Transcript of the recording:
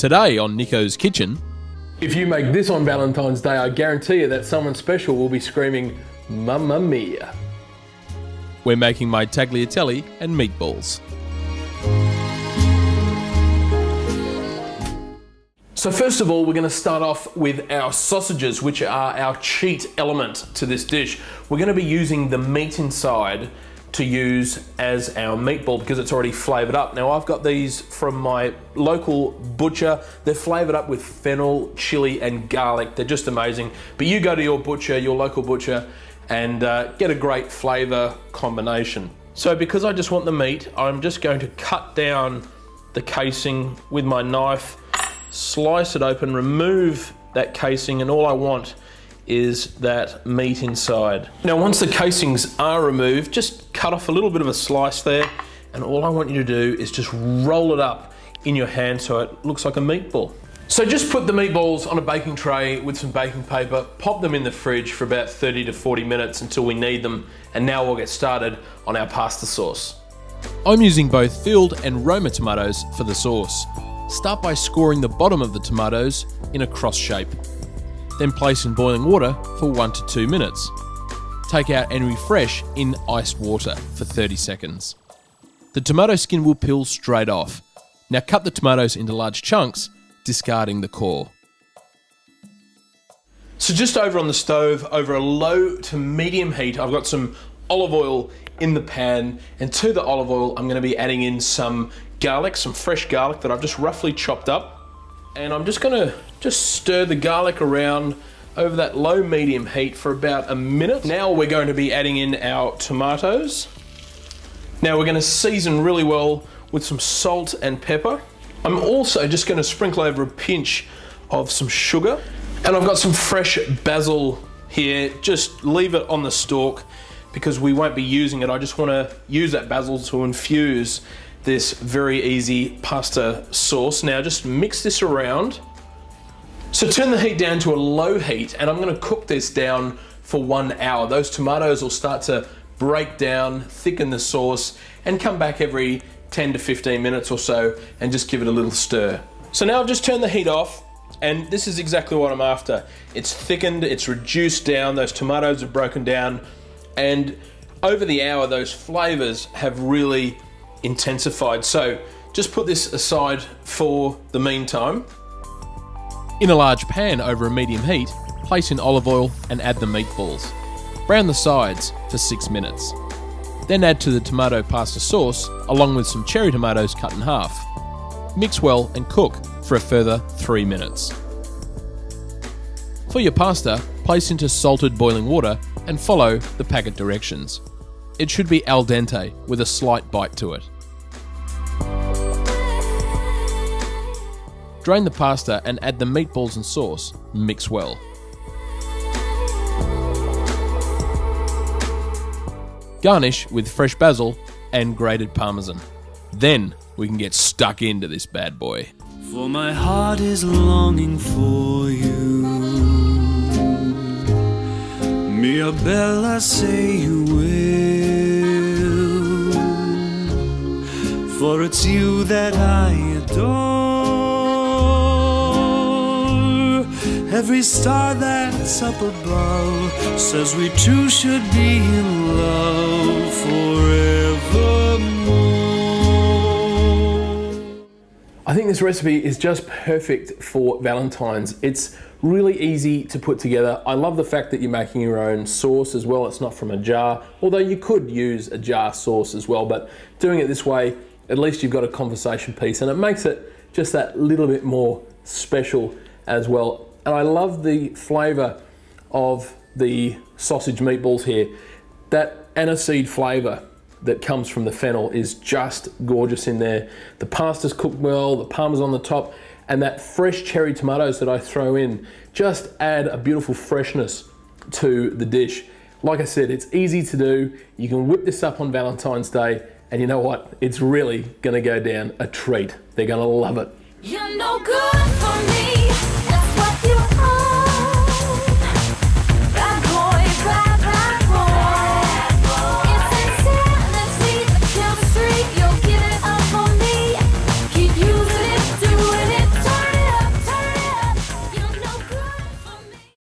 Today on Nico's Kitchen. If you make this on Valentine's Day, I guarantee you that someone special will be screaming, Mamma Mia. We're making my tagliatelle and meatballs. So first of all, we're going to start off with our sausages, which are our cheat element to this dish. We're going to be using the meat inside to use as our meatball because it's already flavored up. Now I've got these from my local butcher. They're flavored up with fennel, chili and garlic. They're just amazing. But you go to your butcher, your local butcher, and get a great flavor combination. So because I just want the meat, I'm just going to cut down the casing with my knife, slice it open, remove that casing, and all I want is that meat inside. Now once the casings are removed, just cut off a little bit of a slice there, and all I want you to do is just roll it up in your hand so it looks like a meatball. So just put the meatballs on a baking tray with some baking paper, pop them in the fridge for about 30 to 40 minutes until we need them, and now we'll get started on our pasta sauce. I'm using both filled and Roma tomatoes for the sauce. Start by scoring the bottom of the tomatoes in a cross shape. Then place in boiling water for 1 to 2 minutes. Take out and refresh in iced water for 30 seconds. The tomato skin will peel straight off. Now cut the tomatoes into large chunks, discarding the core. So just over on the stove, over a low to medium heat, I've got some olive oil in the pan, and to the olive oil I'm going to be adding in some garlic, some fresh garlic that I've just roughly chopped up. And I'm just going to stir the garlic around over that low medium heat for about a minute. Now we're going to be adding in our tomatoes. Now we're going to season really well with some salt and pepper. I'm also just going to sprinkle over a pinch of some sugar. And I've got some fresh basil here. Just leave it on the stalk because we won't be using it. I just want to use that basil to infuse this very easy pasta sauce. Now just mix this around. So turn the heat down to a low heat, and I'm going to cook this down for 1 hour. Those tomatoes will start to break down, thicken the sauce, and come back every 10 to 15 minutes or so and just give it a little stir. So now I've just turned the heat off, and this is exactly what I'm after. It's thickened, it's reduced down, those tomatoes have broken down, and over the hour those flavors have really intensified. So just put this aside for the meantime. In a large pan over a medium heat, place in olive oil and add the meatballs. Brown the sides for 6 minutes. Then add to the tomato pasta sauce along with some cherry tomatoes cut in half. Mix well and cook for a further 3 minutes. For your pasta, place into salted boiling water and follow the packet directions. It should be al dente with a slight bite to it. Drain the pasta and add the meatballs and sauce. Mix well. Garnish with fresh basil and grated Parmesan. Then we can get stuck into this bad boy. For my heart is longing for you. Mia bella, say you will. For it's you that I adore. Every star that's up above says we two should be in love forevermore. I think this recipe is just perfect for Valentine's. It's really easy to put together. I love the fact that you're making your own sauce as well. It's not from a jar, although you could use a jar sauce as well, but doing it this way, at least you've got a conversation piece, and it makes it just that little bit more special as well. And I love the flavor of the sausage meatballs here. That aniseed flavor that comes from the fennel is just gorgeous in there. The pasta's cooked well, the Parmesan on the top, and that fresh cherry tomatoes that I throw in just add a beautiful freshness to the dish. Like I said, it's easy to do. You can whip this up on Valentine's Day, and you know what? It's really gonna go down a treat. They're gonna love it. You're no good.